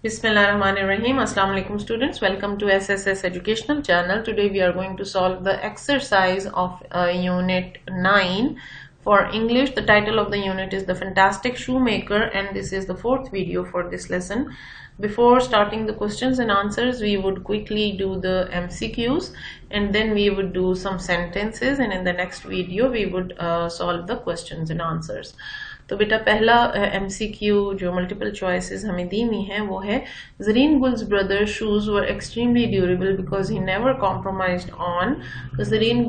Bismillahirrahmanirrahim. Assalamu alaikum students. Welcome to SSS Educational Channel. Today we are going to solve the exercise of Unit 9 for English. The title of the unit is The Fantastic Shoemaker and this is the fourth video for this lesson. Before starting the questions and answers, we would quickly do the MCQs and then we would do some sentences, and in the next video we would solve the questions and answers. तो बेटा पहला MCQ जो multiple choices हमें दी हुई हैं वो है Zareen Gul's brother shoes were extremely durable because he never compromised on. Zareen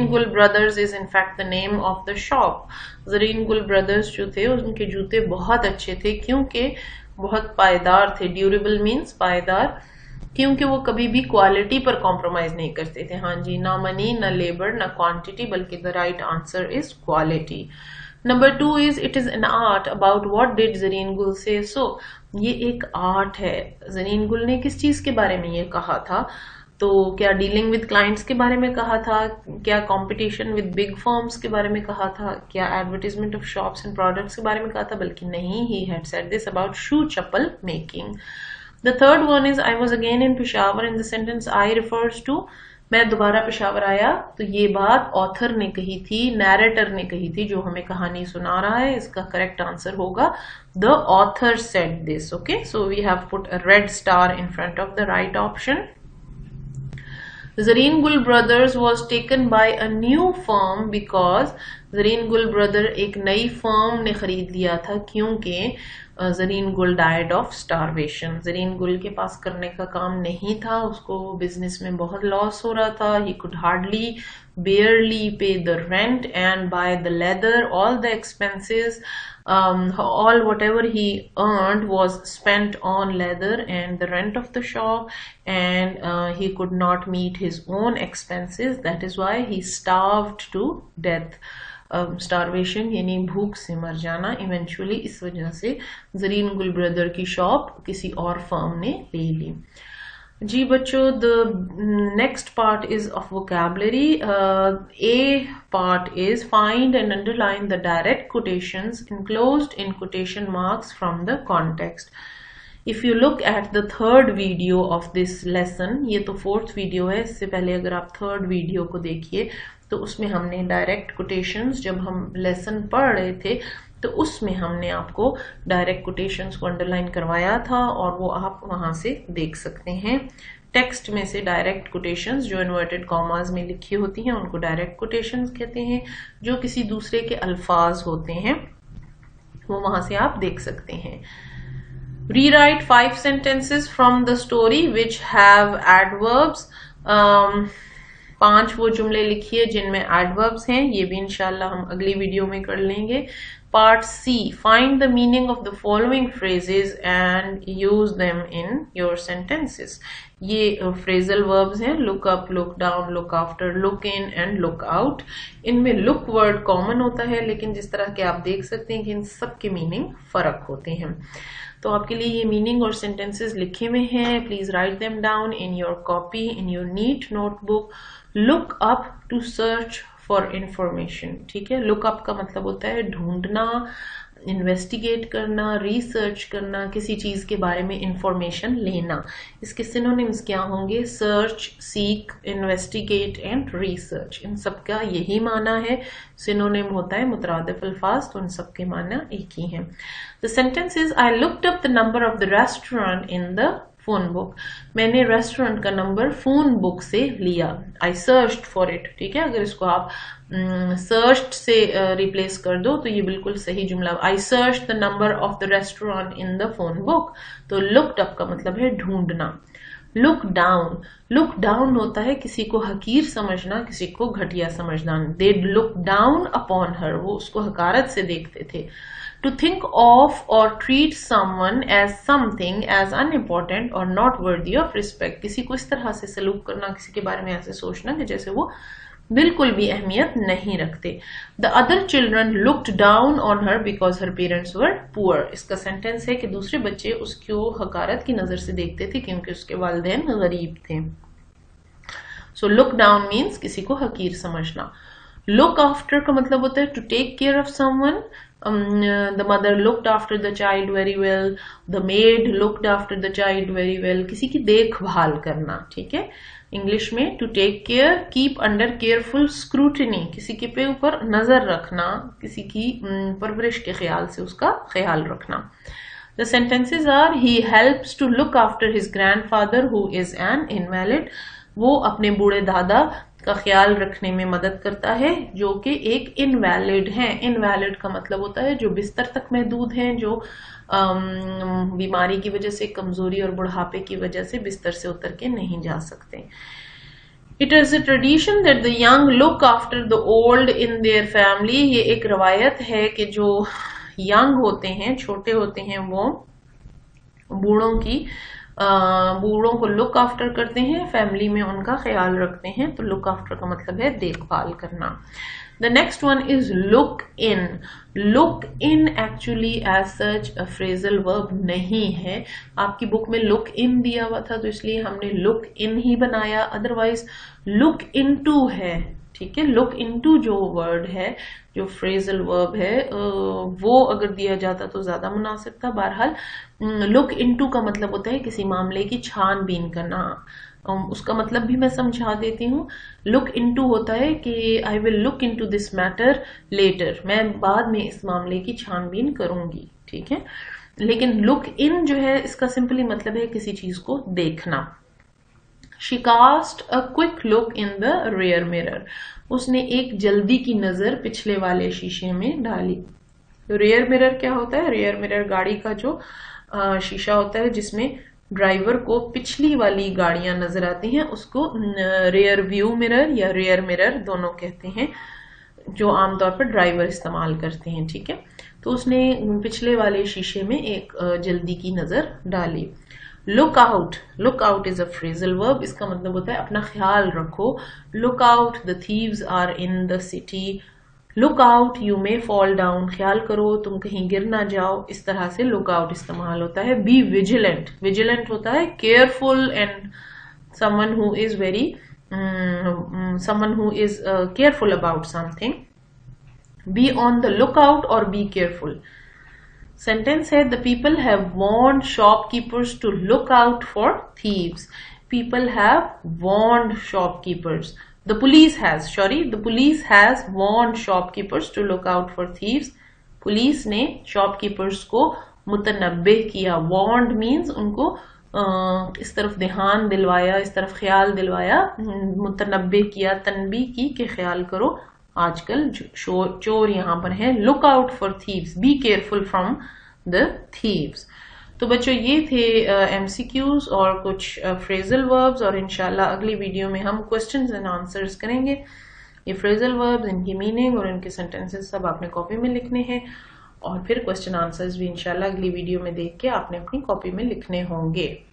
Gul brothers is in fact the name of the shop. Zareen Gul brothers जो थे उनके जूते बहुत अच्छे थे क्योंकि बहुत पायदार थे. ड्यूरेबल मीन्स पायदार, क्योंकि वो कभी भी क्वालिटी पर कॉम्प्रोमाइज नहीं करते थे. हाँ जी, ना मनी ना लेबर ना क्वांटिटी, बल्कि the right answer is quality. Number 2 is it is an art about what did Zareen गुल से. सो ये एक आर्ट है. ज़रीन गुल ने किस चीज के बारे में ये कहा था? तो क्या डीलिंग विद क्लाइंट्स के बारे में कहा था? क्या कंपटीशन विद बिग फर्म्स के बारे में कहा था? क्या advertisement of shops and products के बारे में कहा था? बल्कि नहीं, he had said this about shoe chappal making. The third one is I was again in Peshawar in the sentence I refers to. मैं दोबारा पेशावर आया, तो ये बात ऑथर ने कही थी, नैरेटर ने कही थी जो हमें कहानी सुना रहा है. इसका करेक्ट आंसर होगा the author said this. Okay, so we have put a red star in front of the right option. Zareen Gul brothers was taken by a new firm because Zareen Gul brother एक नई फर्म ने खरीद लिया था क्योंकि ज़रीन गुल डाइड ऑफ स्टारवेशन. ज़रीन गुल के पास करने का काम नहीं था, उसको बिजनेस में बहुत लॉस हो रहा था. He could hardly barely pay the rent and buy the leather. All the expenses, all whatever he earned was spent on leather and the rent of the shop, and he could not meet his own expenses. That is why he starved to death. Starvation यानी भूख से मर जाना. Eventually इस वजह से Zareen Gul brother की shop किसी और फर्म ने ले ली. जी बच्चों, the next part is of vocabulary. A part is find and underline the direct quotations enclosed in quotation marks from the context. If you look at the third video of this lesson, ये तो fourth video है, इससे पहले अगर आप third video को देखिए तो उसमें हमने डायरेक्ट कोटेशंस, जब हम लेसन पढ़ रहे थे तो उसमें हमने आपको डायरेक्ट कोटेशंस को अंडरलाइन करवाया था और वो आप वहां से देख सकते हैं. टेक्स्ट में से डायरेक्ट कोटेशंस जो इन्वर्टेड कॉमास में लिखी होती हैं उनको डायरेक्ट कोटेशंस कहते हैं. जो किसी दूसरे के अल्फाज होते हैं वो वहां से आप देख सकते हैं. Rewrite 5 sentences from the story which have adverbs. 5 वो जुमले लिखिए जिनमें एडवर्ब्स हैं. ये भी इंशाल्लाह हम अगली वीडियो में कर लेंगे. Part C, find the meaning of the following phrases and use them in your sentences. ये फ्रेजल वर्ब्स हैं. Look up, look down, look after, look in and look out. इनमें लुक वर्ड कॉमन होता है, लेकिन जिस तरह के आप देख सकते हैं कि इन सब के मीनिंग फर्क होते हैं. तो आपके लिए ये मीनिंग और सेंटेंसेस लिखे हुए हैं. Please write them down in your copy, in your neat notebook. Look up to search for information. ठीक है, लुक अप का मतलब होता है ढूंढना, इन्वेस्टिगेट करना, रिसर्च करना, किसी चीज के बारे में इंफॉर्मेशन लेना. इसके सिनोनिम्स क्या होंगे? Search, seek, investigate and research. इन सब का यही माना है. सिनोनिम होता है मुतरादिफ अल्फाज, तो इन सब के माना एक ही है. The sentence is I looked up the number of the restaurant in the phone book. मैंने रेस्टोरेंट का नंबर फोन बुक से लिया. आई सर्च्ड फॉर इट. ठीक है, अगर इसको आप सर्च्ड से रिप्लेस कर दो तो ये बिल्कुल सही जुमला. I search the number of the restaurant in the phone book. तो लुक्ड अप का मतलब है ढूंढना. लुक डाउन, लुक डाउन होता है किसी को हकीर समझना, किसी को घटिया समझना. They look down upon her, वो उसको हकारत से देखते थे. To think of or treat someone as something as unimportant or not worthy of respect. किसी को इस तरह से सलूक करना, किसी के बारे में ऐसे सोचना कि जैसे वो बिल्कुल भी अहमियत नहीं रखते. The other children looked down on her because her parents were poor. इसका सेंटेंस है कि दूसरे बच्चे उसको हकारत की नजर से देखते थे क्योंकि उसके वालिदैन गरीब थे. So look down means किसी को हकीर समझना. लुक आफ्टर का मतलब होता है to take care of someone. the mother looked after the child very well, the maid looked after the child very well, किसी की देखभाल करना, ठीक है। इंग्लिश में to take care, keep under careful scrutiny, किसी के पे ऊपर नजर रखना, किसी की परवरिश के ख्याल से उसका ख्याल रखना। The sentences are, he helps to look after his grandfather who is an invalid, वो अपने बूढ़े दादा का ख्याल रखने में मदद करता है जो कि एक इनवैलिड है। इनवैलिड का मतलब होता है जो बिस्तर तक महदूद हैं, जो बीमारी की वजह से, कमजोरी और बुढ़ापे की वजह से बिस्तर से उतर के नहीं जा सकते। It is a tradition that the young look after the old in their family, ये एक रवायत है कि जो यंग होते हैं, छोटे होते हैं, वो बूढ़ों को लुक आफ्टर करते हैं, फैमिली में उनका ख्याल रखते हैं। तो लुक आफ्टर का मतलब है देखभाल करना। The next one is look in. Look in actually as such a phrasal verb नहीं है। आपकी बुक में लुक इन दिया हुआ था तो इसलिए हमने लुक इन ही बनाया, अदरवाइज लुक इनटू है, ठीक है। लुक इनटू जो वर्ड है, जो फ्रेजल वर्ब है, वो अगर दिया जाता तो ज्यादा मुनासिब था। बहरहाल लुक इनटू का मतलब होता है किसी मामले की छानबीन करना। उसका मतलब भी मैं समझा देती हूँ। लुक इनटू होता है कि I will look into this matter later, मैं बाद में इस मामले की छानबीन करूंगी, ठीक है। लेकिन लुक इन जो है इसका सिंपली मतलब है किसी चीज को देखना। She cast a quick look in the rear mirror. उसने एक जल्दी की नजर पिछले वाले शीशे में डाली। रेयर मिरर क्या होता है? रेयर मिरर गाड़ी का जो शीशा होता है जिसमें ड्राइवर को पिछली वाली गाड़ियां नजर आती हैं, उसको रेयर व्यू मिरर या रेयर मिरर दोनों कहते हैं, जो आमतौर पर ड्राइवर इस्तेमाल करते हैं, ठीक है। तो उसने पिछले वाले शीशे में एक जल्दी की नजर डाली। Look out, look out is a phrasal verb, इसका मतलब होता है अपना ख्याल रखो। Look out, the thieves are in the city. Look out, you may fall down, ख्याल करो तुम कहीं गिर ना जाओ। इस तरह से लुक आउट इस्तेमाल होता है। बी विजिलेंट, विजिलेंट होता है careful and someone who is very someone who is careful about something. Be on the look out और बी केयरफुल। सेंटेंस है, the people have warned shopkeepers to look out for thieves. People have warned shopkeepers. The police has warned shopkeepers to look out for thieves. Police ने shopkeepers को मुतनब्बे किया। warned means उनको इस तरफ ध्यान दिलवाया, इस तरफ ख्याल दिलवाया, मुतनब्बे किया, तनबी की कि ख्याल करो आजकल चोर यहाँ पर हैं। look out for thieves, be careful from the thieves। तो बच्चों ये थे MCQs और कुछ फ्रेजल वर्ब्स, और इंशाल्लाह अगली वीडियो में हम क्वेश्चंस एंड आंसर्स करेंगे। ये फ्रेजल वर्ब्स, इनकी मीनिंग और इनके सेंटेंसेस सब आपने कॉपी में लिखने हैं, और फिर क्वेश्चन आंसर्स भी इंशाल्लाह अगली वीडियो में देख के आपने अपनी कॉपी में लिखने होंगे।